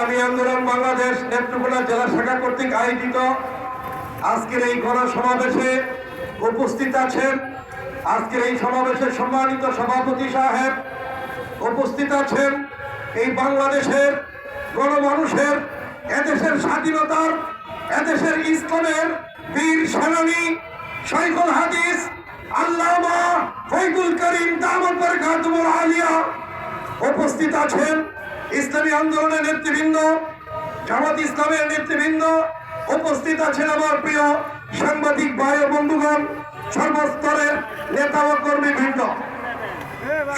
ইসলামী আন্দোলন বাংলাদেশ নেত্রকোনা জেলা শাখা কর্তৃক আয়োজিত আজকের এই গণসমাবেশে উপস্থিত আছেন। আজকের এই সমাবেশে সম্মানিত সভাপতি সাহেব উপস্থিত আছেন। এই বাংলাদেশের গণমানুষের, এদেশের স্বাধীনতার, এদেশের ইসলামের বীর সেনানী শাইখুল হাদিস আল্লামা ফয়জুল করিম দামাত বরকাতুহুল আলিয়া উপস্থিত আছেন। ইসলামী আন্দোলনের নেতৃবৃন্দ, জামাত ইসলামের নেতৃবৃন্দ উপস্থিত আছেন। আমার প্রিয় সাংবাদিক ভাই ও বন্ধুগণ, সর্বস্তরের নেতা ও কর্মীবৃন্দ,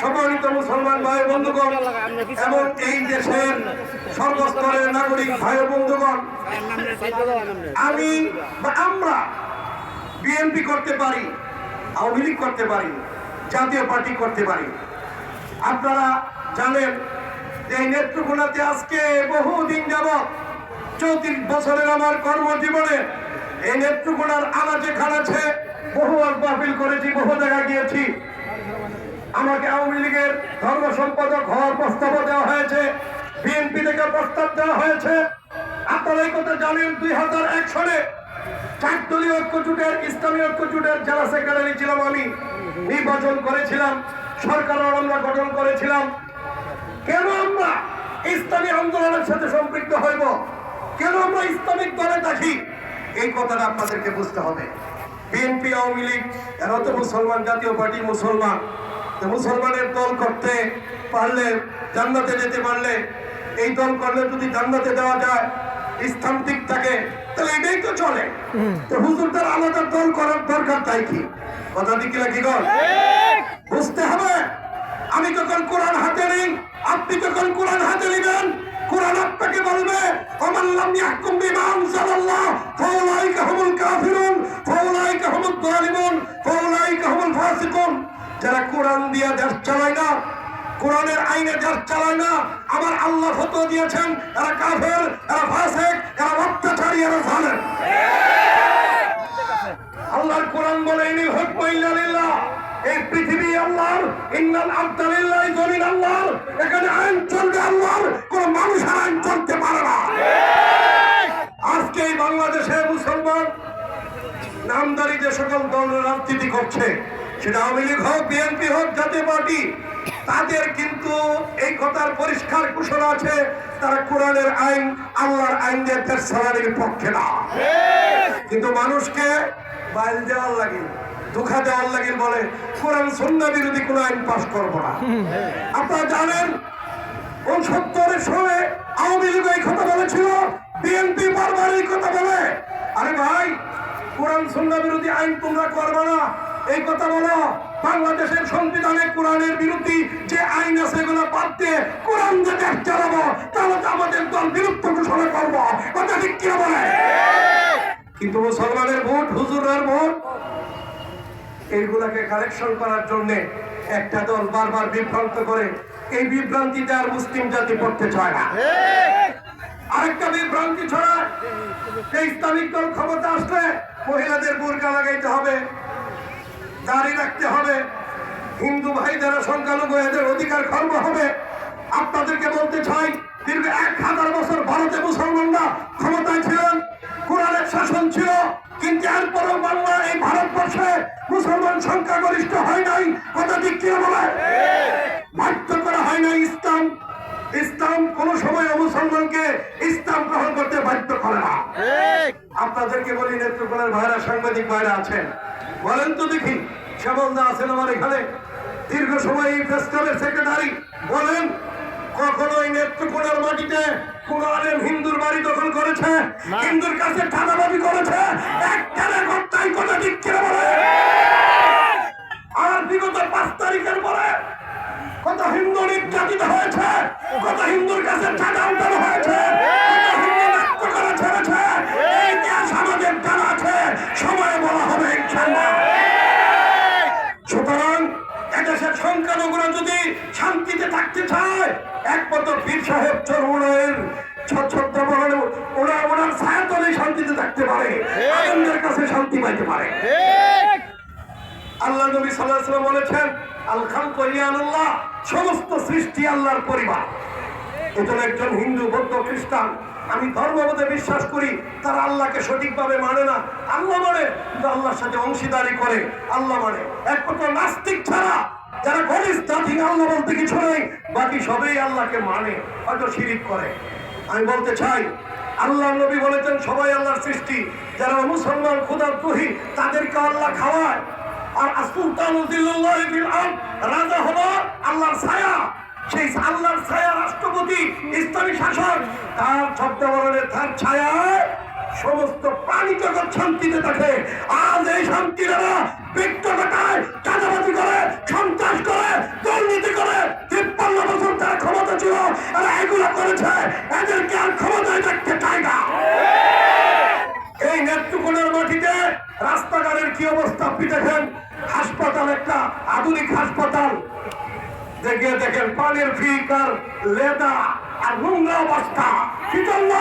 সম্মানিত মুসলমান ভাই বন্ধুগণ এবং এই দেশের সর্বস্তরের নাগরিক ভাই ও বন্ধুগণ, আমি বা আমরা বিএনপি করতে পারি, আওয়ামী লীগ করতে পারি, জাতীয় পার্টি করতে পারি। আপনারা জানেন যে এই নেত্রকোনাতে আজকে বহুদিন যাবৎ 34 বছরের আমার কর্মজীবনে এই নেত্রকোনার আনাচে খানাচে বহু মাহফিল করেছি, বহু জায়গায় গিয়েছি। আমাকে আওয়ামী লীগের ধর্ম সম্পাদক হওয়ার প্রস্তাব দেওয়া হয়েছে, বিএনপি থেকে প্রস্তাব দেওয়া হয়েছে। আপনারা এই কথা জানেন, 2001 সালে 4 দলীয় ঐক্যজোটের, ইসলামী ঐক্যজোটের জেলা সেক্রেটারি ছিলাম আমি, নির্বাচন করেছিলাম, সরকারও আমরা গঠন করেছিলাম। কেন আমরা ইসলামী আন্দোলনের সাথে সম্পৃক্ত হইব, কেন আমরা ইসলামিক দলে থাকি, এই কথাটা আপনাদেরকে বুঝতে হবে। বিএনপি আওয়ামী লীগ এরা তো মুসলমান, জাতীয় পার্টি মুসলমান, মুসলমানের দল করতে পারলে, জান্নাতে যেতে পারলে, এই দল করলে যদি জান্নাতে দেওয়া যায়, ইসলাম ঠিক থাকে, তাহলে এটাই তো চলে। তো হুজুরদের আলাদা দল করার দরকার তাই কি? কথা ঠিক কি গো? বুঝতে হবে। আমি যখন কোরআন হাতে নেই, আপনি যখন কোরআন হাতে নেবেন, কোরআন আপনাকে বলবে ওমান লাম ইয়াহকুম বিমা আনজালাল্লাহ ফাউলাইকা হুমুল কাফিরুন ফাউলাইকা হুমুদ যালিমুন ফাউলাইকা হুমুল ফাসিকুন। যারা কোরআন দিয়ে দেশ চালায় না, কোরআনের আইনে দেশ চালায় না, আমার আল্লাহ ফতোয়া দিয়েছেন এরা কাফের, এরা ফাসিক, এরা অত্যাচারী, এরা জালেম। আল্লাহর কোরআন বলে ইনিল হুকমু ইল্লা লিল্লাহ, এই পৃথিবী আল্লাহর, ইন্নাল আবদা লিল্লাহি, জমিন আল্লাহর, এখানে আইন চলবে আল্লাহর, কোন মানুষের আইন চলতে পারে না। আজকে এই বাংলাদেশে মুসলমান নামদারি যে সকল দল রাজনীতি করছে, সেটা আওয়ামী লীগ হোক, বিএনপি হোক, জাতীয় পার্টি, তাদের কিন্তু এই কথার পরিষ্কার ঘোষণা আছে, তারা কোরআনের আইন, আল্লাহর আইন দিয়ে দেশ চালানোর পক্ষে না। কিন্তু মানুষকে বাইল দেওয়ার লাগে, ধোঁকা দেওয়ার লাগে বলে কোরআন সুন্নাহ বিরোধী কোন আইন পাস করবো না। আপনারা জানেন 69-এর সময় আওয়ামী লীগ এই কথা বলেছিল, বিএনপি বারবার এই কথা বলে। আরে ভাই, কোরআন সুন্নাহ বিরোধী আইন তোমরা করবে না, এই কথা বলো। বাংলাদেশের সংবিধানে কোরআনের বিরোধী যে আইন আছে এগুলো বাদ দিয়ে কোরআন যে দেশ চালাবো, তাহলে তো আমাদের দল বিরুদ্ধ ঘোষণা করবো। কথা ঠিক কি বলে? কিন্তু মুসলমানের ভোট, হুজুরের ভোট, এইগুলাকে কালেকশন করার জন্য একটা দল বারবার বিভ্রান্ত করে। এই বিভ্রান্তিতে আর মুসলিম জাতি পড়তে চায় না। আরেকটা বিভ্রান্তি ছড়া, ইসলামিক দল ক্ষমতা আসলে মহিলাদের বোরকা লাগাইতে হবে, দাড়ি রাখতে হবে, হিন্দু ভাই যারা সংখ্যালঘু এদের অধিকার খর্ব হবে। আপনাদেরকে বলতে চাই, দীর্ঘ 1000 বছর ভারতে মুসলমানরা ক্ষমতায় ছিলেন, কোরআনের শাসন ছিল, কিন্তু এরপরেও বাংলা, এই ভারতবর্ষে মুসলমান সংখ্যাগরিষ্ঠ হয় নাই। কথা ঠিক কি বলে? বাধ্য করা হয় নাই। ইসলাম কোন সময় মুসলমানকে ইসলাম গ্রহণ করতে বাধ্য করে না। আপনাদেরকে বলি, নেত্রকোনার ভাইরা, সাংবাদিক ভাইরা আছেন, বলেন তো দেখি, শ্যামলদা আছেন আমার এখানে, দীর্ঘ সময় এই প্রেস ক্লাবের সেক্রেটারি, বলেন কখনো এই নেত্রকোনার মাটিতে কোন আলেম হিন্দুর বাড়ি দখল করেছে, হিন্দুর কাছে চাঁদাবাজি করেছে? একটা রেকর্ড তাই। কথা ঠিক কিনা বলে? আর বিগত 5 তারিখের পরে কত হিন্দু নির্যাতিত হয়েছে, কত হিন্দুর কাছে চাঁদা উঠানো হয়েছে, কত হিন্দু নাট্য করা ছেড়েছে। এই ইতিহাস আমাদের জানা আছে, সময় বলা হবে ইনশাআল্লাহ। সুতরাং এদেশের সংখ্যালঘুরা যদি শান্তিতে থাকতে চায়, একমাত্র পীর সাহেব চরমুনায়ের ওনার ছায়াতলে শান্তিতে থাকতে পারে, আনন্দের কাছে শান্তি পাইতে পারে। আল্লাহ নবী সাল্লাল্লাহু আলাইহি ওয়াসাল্লাম বলেছেন, আল খালকু ইয়ানুল্লাহ, সমস্ত সৃষ্টি আল্লাহর পরিবার। এজন্য একজন হিন্দু, বৌদ্ধ, খ্রিস্টান, আমি ধর্মমতে বিশ্বাস করি, তারা আল্লাহকে সঠিকভাবে মানে না। আল্লাহ মানে, কিন্তু আল্লাহর সাথে অংশীদারি করে। আল্লাহ মানে একমাত্র নাস্তিক ছাড়া যারা গলিস নাথিং, আল্লাহ বলতে কিছু নেই, বাকি সবাই আল্লাহকে মানে, হয়তো শিরিক করে। আমি বলতে চাই, আল্লাহ নবী বলেছেন সবাই আল্লাহর সৃষ্টি, যারা মুসলমান খোদাদ্রোহী তাদেরকে আল্লাহ খাওয়ায়। আর সুলতানুল্লাহ রাজা হলো আল্লাহর ছায়া, সেই আল্লাহর ছায়া রাষ্ট্রপতি, ইসলামী শাসক, তার ছদ্মবরণের তার ছায়ায় সমস্ত প্রাণী জগৎ শান্তিতে থাকে। আজ এই শান্তিরা ব্যক্তিগতায় চাঁদাবাজি করে, সন্ত্রাস করে, দুর্নীতি করে 53 বছর তারা ক্ষমতা ছিল, আর এগুলো করেছে, এদেরকে আর ক্ষমতায় দেখতে চায় না। এই নেত্রকোনার মাটিতে রাস্তাঘাটের কি অবস্থা আপনি দেখেন। হাসপাতাল, একটা আধুনিক হাসপাতাল, দেখেন পানির ফিল্টার, লেদা আর নোংরা অবস্থা। কি জন্য?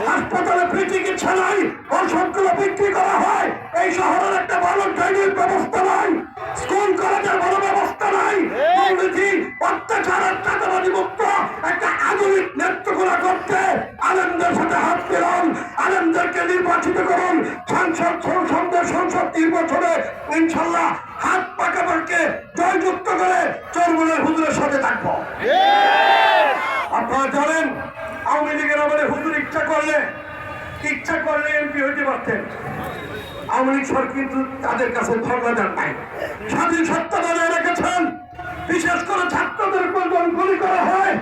হাসপাতালে ফ্রি চিকিৎসা নাই, ওষুধগুলো বিক্রি করা হয়। এই শহরের একটা ভালো ড্রেনেজ ব্যবস্থা নাই, স্কুল কলেজের ভালো ব্যবস্থা নাই, দুর্নীতি, অত্যাচারের চাঁদাবাজি মুক্ত একটা আধুনিক নেত্রকোনা করতে আনন্দের সাথে হাত মিলান, আনন্দকে নির্বাচিত করুন। সংসদ নির্বাচনে ইনশাল্লাহ হাত পাকাপাকে জয়যুক্ত করে চরমনের হুজুরের সাথে থাকবো। আপনারা জানেন, আওয়ামী লীগের আমাদের হুজুর ইচ্ছা করলে এমপি হইতে পারতেন। আওয়ামী লীগ সরকার কিন্তু তাদের কাছে ধর্মদান নাই, স্বাধীন সত্তা বজায় রেখেছেন। বিশেষ করে ছাত্রদের উপর যখন গুলি করা হয়,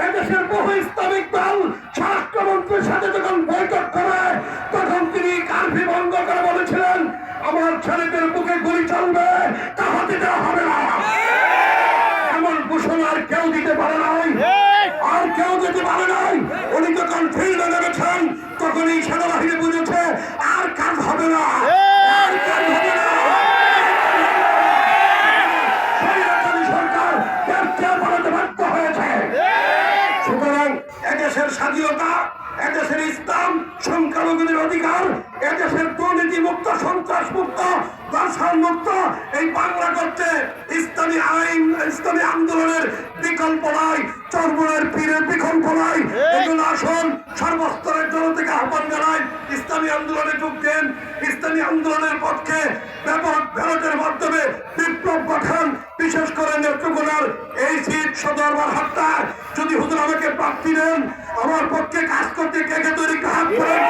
এদেশের বহু ইসলামিক দল স্বরাষ্ট্রমন্ত্রীর সাথে যখন বৈঠক করে, তখন তিনি কার্ফিউ ভঙ্গ করে বলেছিলেন, আমার ছেলেদের বুকে গুলি চলবে, তা হতে দেওয়া হবে না। এমন ঘোষণা আর কেউ দিতে পারে নাই, আর কেউ দিতে পারে নাই। উনি যখন ফিল্ডে নেমেছেন, তখন এই সেনাবাহিনী বুঝেছে আর কাজ হবে না, আর কাজ হবে না। সরকার ব্যবসা বাড়াতে বাধ্য হয়েছে। সুতরাং এদেশের স্বাধীনতা, এদেশের ইসলাম, সংখ্যালঘুদের অধিকার, এদেশের দুর্নীতি মুক্ত, সন্ত্রাস মুক্ত, দর্শন মুক্ত এই বাংলা করতে ইসলামী আইন, ইসলামী আন্দোলনের বিকল্প নাই, চরমনের পীরের বিকল্প নাই। এগুলো আসুন, সর্বস্তরের জনতাকে আহ্বান জানাই, ইসলামী আন্দোলনে যোগ দেন। ইসলামী আন্দোলনের পক্ষে ব্যাপক ব্যালটের মাধ্যমে বিপ্লব পাঠান। বিশেষ করে নেত্রকোনার এই সিট সদরবার হাটটা যদি হুজুর আমাকে প্রার্থী দেন, আমার পক্ষে কাজ করতে কে কে তৈরি হাত করেন।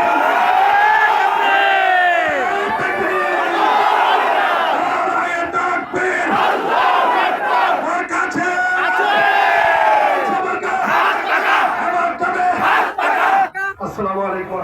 আসসালামু আলাইকুম।